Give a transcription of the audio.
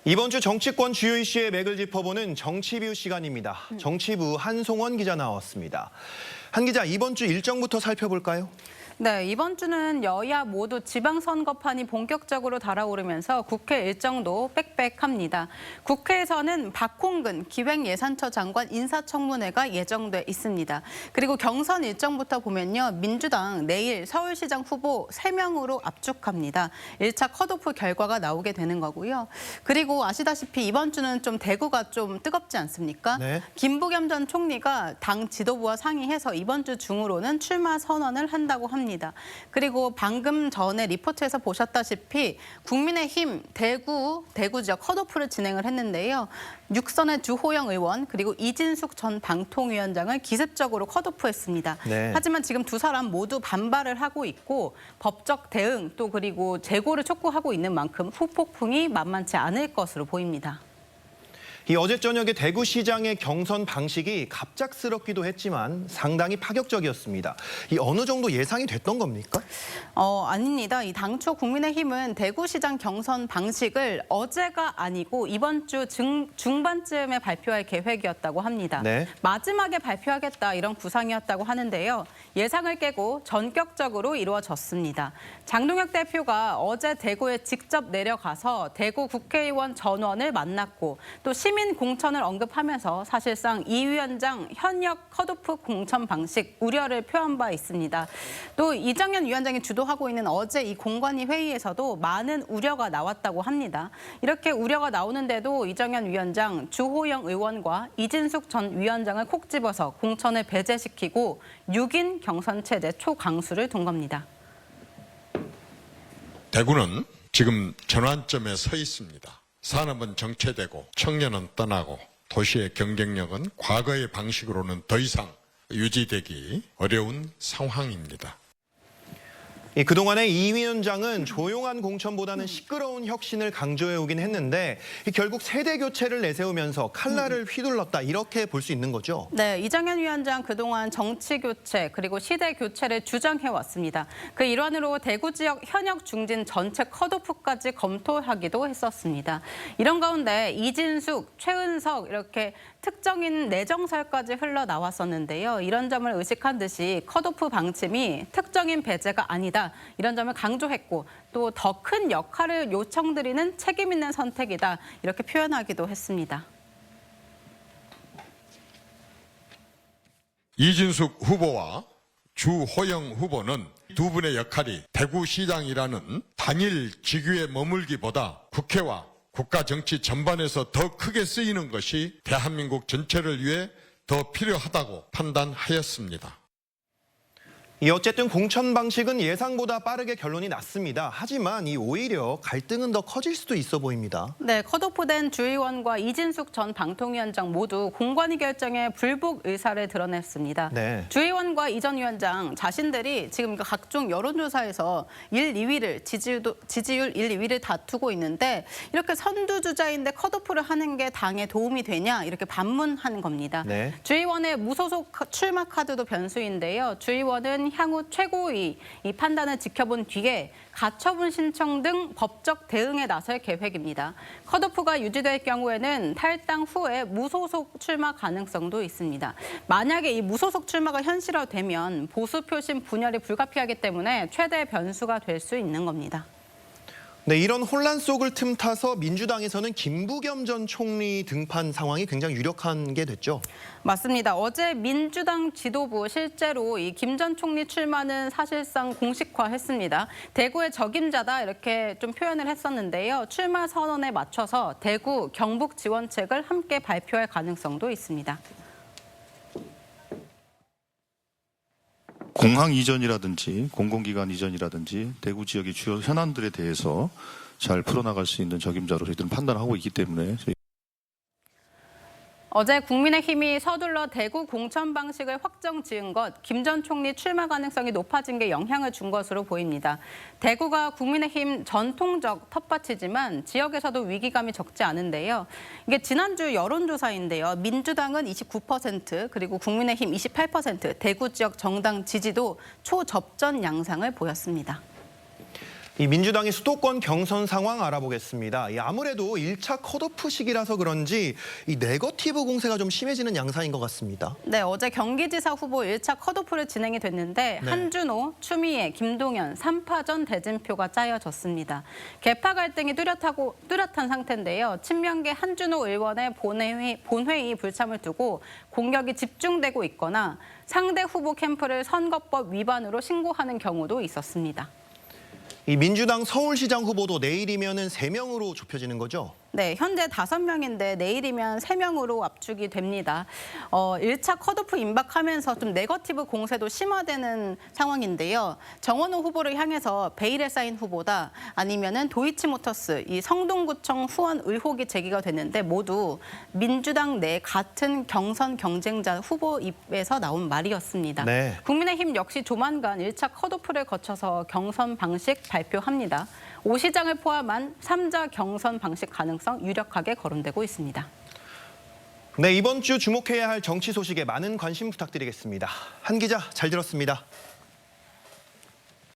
이번 주 정치권 주요 이슈의 맥을 짚어보는 정치뷰 시간입니다. 정치부 한송원 기자 나왔습니다. 한 기자, 이번 주 일정부터 살펴볼까요? 네, 이번 주는 여야 모두 지방선거판이 본격적으로 달아오르면서 국회 일정도 빽빽합니다. 국회에서는 박홍근 기획예산처 장관 인사청문회가 예정돼 있습니다. 그리고 경선 일정부터 보면요. 민주당 내일 서울시장 후보 3명으로 압축합니다. 1차 컷오프 결과가 나오게 되는 거고요. 그리고 아시다시피 이번 주는 좀 대구가 좀 뜨겁지 않습니까? 네. 김부겸 전 총리가 당 지도부와 상의해서 이번 주 중으로는 출마 선언을 한다고 합니다. 그리고 방금 전에 리포트에서 보셨다시피 국민의힘 대구 지역 컷오프를 진행을 했는데요. 6선의 주호영 의원 그리고 이진숙 전 방통위원장을 기습적으로 컷오프했습니다. 네. 하지만 지금 두 사람 모두 반발을 하고 있고 법적 대응 또 그리고 재고를 촉구하고 있는 만큼 후폭풍이 만만치 않을 것으로 보입니다. 이 어제 저녁에 대구시장의 경선 방식이 갑작스럽기도 했지만 상당히 파격적이었습니다. 이 어느 정도 예상이 됐던 겁니까? 아닙니다. 이 당초 국민의힘은 대구시장 경선 방식을 어제가 아니고 이번 주 중반쯤에 발표할 계획이었다고 합니다. 네. 마지막에 발표하겠다 이런 구상이었다고 하는데요. 예상을 깨고 전격적으로 이루어졌습니다. 장동혁 대표가 어제 대구에 직접 내려가서 대구 국회의원 전원을 만났고 또 시민 공천을 언급하면서 사실상 이 위원장 현역 컷오프 공천 방식 우려를 표한 바 있습니다. 또 이정현 위원장이 주도하고 있는 어제 이 공관위 회의에서도 많은 우려가 나왔다고 합니다. 이렇게 우려가 나오는데도 이정현 위원장, 주호영 의원과 이진숙 전 위원장을 콕 집어서 공천을 배제시키고 6인 경선 체제 초강수를 둔 겁니다. 대구는 지금 전환점에 서 있습니다. 산업은 정체되고 청년은 떠나고 도시의 경쟁력은 과거의 방식으로는 더 이상 유지되기 어려운 상황입니다. 그동안의 이 위원장은 조용한 공천보다는 시끄러운 혁신을 강조해오긴 했는데 결국 세대 교체를 내세우면서 칼날을 휘둘렀다 이렇게 볼 수 있는 거죠? 네, 이정현 위원장 그동안 정치 교체 그리고 시대 교체를 주장해왔습니다. 그 일환으로 대구 지역 현역 중진 전체 컷오프까지 검토하기도 했었습니다. 이런 가운데 이진숙, 최은석 이렇게 특정인 내정설까지 흘러나왔었는데요. 이런 점을 의식한 듯이 컷오프 방침이 특정인 배제가 아니다. 이런 점을 강조했고 또 더 큰 역할을 요청드리는 책임 있는 선택이다. 이렇게 표현하기도 했습니다. 이진숙 후보와 주호영 후보는 두 분의 역할이 대구시장이라는 단일 직위에 머물기보다 국회와 국가 정치 전반에서 더 크게 쓰이는 것이 대한민국 전체를 위해 더 필요하다고 판단하였습니다. 어쨌든 공천 방식은 예상보다 빠르게 결론이 났습니다. 하지만 오히려 갈등은 더 커질 수도 있어 보입니다. 네, 컷오프된 주의원과 이진숙 전 방통위원장 모두 공관위 결정에 불복 의사를 드러냈습니다. 네. 주의원과 이 전 위원장 자신들이 지금 각종 여론조사에서 1, 2위를 지지율 1, 2위를 다투고 있는데 이렇게 선두주자인데 컷오프를 하는 게 당에 도움이 되냐 이렇게 반문하는 겁니다. 네. 주의원의 무소속 출마 카드도 변수인데요. 주의원은 향후 최고위 이 판단을 지켜본 뒤에 가처분 신청 등 법적 대응에 나설 계획입니다. 컷오프가 유지될 경우에는 탈당 후에 무소속 출마 가능성도 있습니다. 만약에 이 무소속 출마가 현실화되면 보수 표심 분열이 불가피하기 때문에 최대 변수가 될 수 있는 겁니다. 네, 이런 혼란 속을 틈타서 민주당에서는 김부겸 전 총리 등판 상황이 굉장히 유력한 게 됐죠. 맞습니다. 어제 민주당 지도부 실제로 이 김 전 총리 출마는 사실상 공식화했습니다. 대구의 적임자다 이렇게 좀 표현을 했었는데요. 출마 선언에 맞춰서 대구, 경북 지원책을 함께 발표할 가능성도 있습니다. 공항 이전이라든지 공공기관 이전이라든지 대구 지역의 주요 현안들에 대해서 잘 풀어나갈 수 있는 적임자로 저희들은 판단하고 있기 때문에 어제 국민의힘이 서둘러 대구 공천 방식을 확정 지은 것, 김 전 총리 출마 가능성이 높아진 게 영향을 준 것으로 보입니다. 대구가 국민의힘 전통적 텃밭이지만 지역에서도 위기감이 적지 않은데요. 이게 지난주 여론조사인데요. 민주당은 29%, 그리고 국민의힘 28%, 대구 지역 정당 지지도 초접전 양상을 보였습니다. 이 민주당의 수도권 경선 상황 알아보겠습니다. 아무래도 1차 컷오프 시기라서 그런지 이 네거티브 공세가 좀 심해지는 양상인 것 같습니다. 네, 어제 경기지사 후보 1차 컷오프를 진행이 됐는데 네. 한준호, 추미애, 김동연 3파전 대진표가 짜여졌습니다. 개파 갈등이 뚜렷한 상태인데요. 친명계 한준호 의원의 본회의 불참을 두고 공격이 집중되고 있거나 상대 후보 캠프를 선거법 위반으로 신고하는 경우도 있었습니다. 이 민주당 서울시장 후보도 내일이면은 3명으로 좁혀지는 거죠? 네, 현재 5명인데 내일이면 3명으로 압축이 됩니다. 1차 컷오프 임박하면서 좀 네거티브 공세도 심화되는 상황인데요. 정원호 후보를 향해서 베일에 쌓인 후보다 아니면은 도이치모터스 이 성동구청 후원 의혹이 제기가 됐는데 모두 민주당 내 같은 경선 경쟁자 후보 입에서 나온 말이었습니다. 네. 국민의힘 역시 조만간 1차 컷오프를 거쳐서 경선 방식 발표합니다. 5시장을 포함한 3자 경선 방식 가능성 유력하게 거론되고 있습니다. 네, 이번 주 주목해야 할 정치 소식에 많은 관심 부탁드리겠습니다. 한 기자 잘 들었습니다.